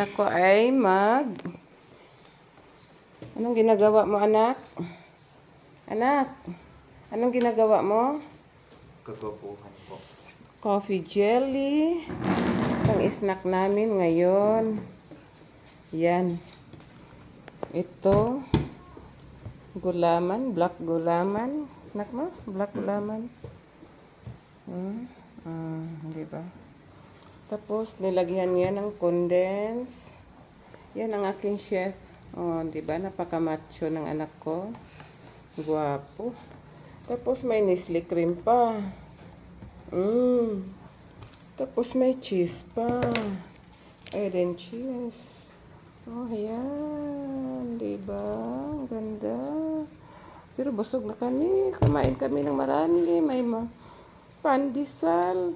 Ako ay Anong ginagawa mo, anak? Anak, anong ginagawa mo? Kagwapuhan po. Coffee jelly. Ang snack namin ngayon. Yan. Ito. Gulaman. Black gulaman. Anak mo? Black gulaman. Diba? Tapos, nilagyan niya ng condense. Yan ang aking chef. Oh, diba? Napaka-macho ng anak ko. Guwapo. Tapos, may Nestle cream pa. Tapos, may cheese pa. Egg and cheese. Oh, yan. Diba? Ang ganda. Pero busog na kami. Kumain kami ng marami. May pandesal.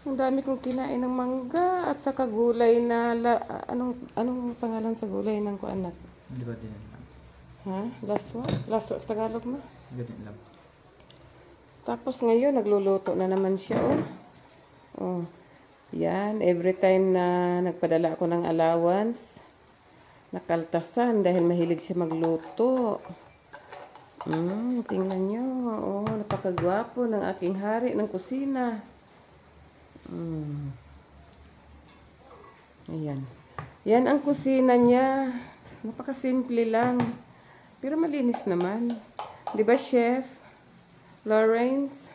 Ang dami kong kinain ng mangga at saka gulay na anong pangalan sa gulay ng ko anak? Di ba din lang? Ha? Laswa? Laswa sa Tagalog na? Ganyan lang. Tapos ngayon nagluluto na naman siya oh. Yan, every time na nagpadala ako ng allowance, nakaltasan dahil mahilig siya magluto. Tingnan nyo. Oh, napakagwapo ng aking hari ng kusina. Ayan. Yan ang kusina niya. Napakasimple lang. Pero malinis naman. Di ba, Chef Lawrence?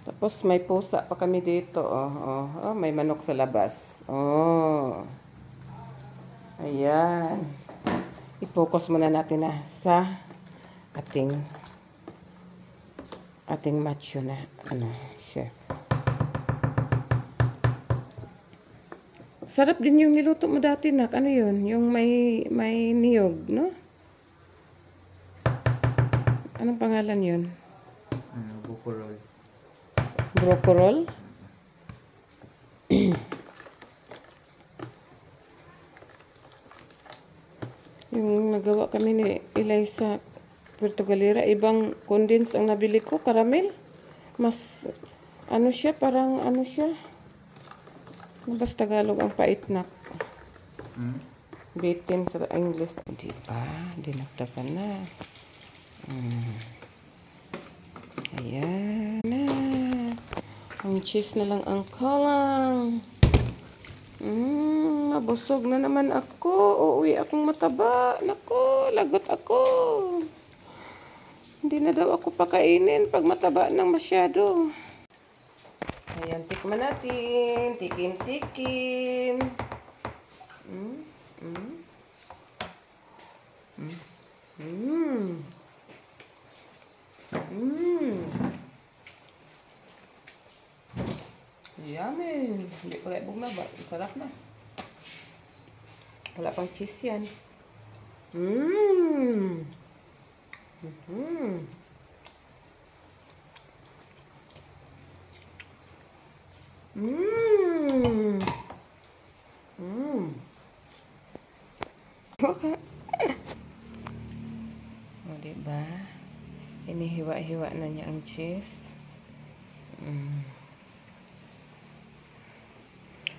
Tapos may pusa pa kami dito. Oh, may manok sa labas. Oh. Ayan. I-focus muna natin sa ating macho na chef. Sarap din yung niluto mo dati, nak. Ano yun? Yung may niyog, no? Anong pangalan yun? Bukurol. Brocorol? Yung nagawa kami ni Eliza Puerto Galera, ibang condense ang nabili ko, caramel. Mas, siya, parang siya. Mas Tagalog ang pait na. Bitin sa English. Diba? Dinagdagan na. Ayan na. Ang cheese na lang ang kulang. Mabusog na naman ako. Uuwi akong mataba. Nako, lagot ako. Hindi na daw ako pakainin pag mataba ng masyado. Ayan, tikman natin. Tikim-tikim. Yummy. Hindi pa kaibog na ba? Sarap na. Wala pang cheese yan. Baka. O, diba? Inihiwa-hiwa na niya ang cheese.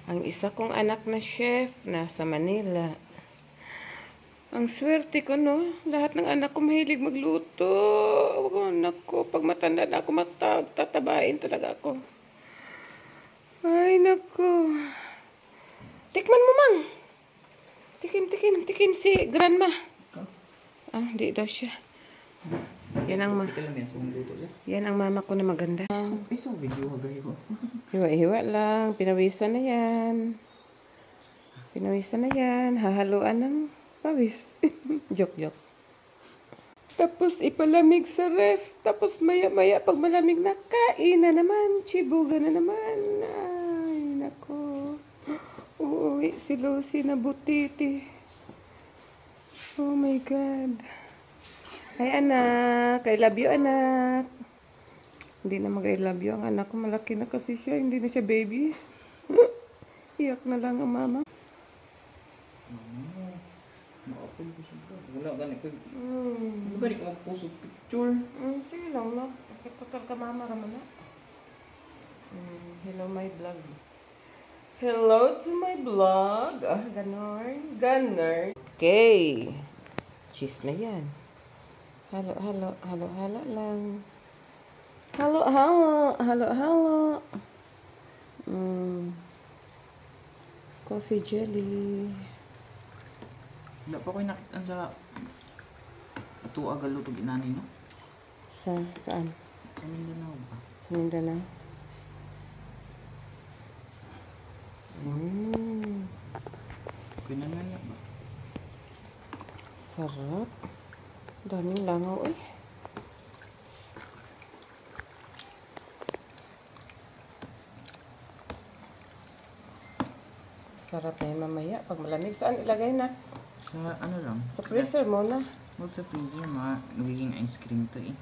Ang isa kong anak na chef, nasa Manila. Ang swerte ko, no? Lahat ng anak ko mahilig magluto. Anak ko, pag matanda na ako, tatabain talaga ako. Ay, nako. Tikman mo, Mang. Tikim si Grandma. Di daw siya. Yan ang mama ko na maganda. Isang video magahiwa. Hiwa-hiwa lang. Pinawisan na yan. Hahaluan ng pawis. Joke. Tapos ipalamig sa ref. Tapos maya-maya pag malamig na, kain na naman. Chibuga na naman. Ay, nako. Uuwi si Lucy na butiti. Oh my God. Ay, anak. I love you, anak. Hindi na mag-I love you ang anak ko. Malaki na kasi siya. Hindi na siya baby. Iyak na lang ang mama. Maapol ko siya. Wala ganito. Hindi ba di ko magpuso picture? Sige lang, no? Total ka mama raman na. Hello my vlog. Hello to my vlog. Ah, ganon. Ganon. Okay. Cheese na yan. Halo, halo, halo, halo lang. Halo, halo, halo, halo. Coffee jelly. Wala pa ko'y nakita sa ito agalo to ginani, no? Saan? Sa Mindanao ba? Sa Mindanao. Kinanaya ba? Sarap. Daming langaw eh. Sarap na yun mamaya. Pag malamig, saan ilagay na? Sa ano lang? Sa freezer mo na. Huwag sa freezer, magiging ice cream to eh.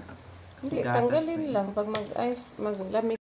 Kasi Hindi, gatas to tanggalin eh. lang. Pag mag-ice, maglamig.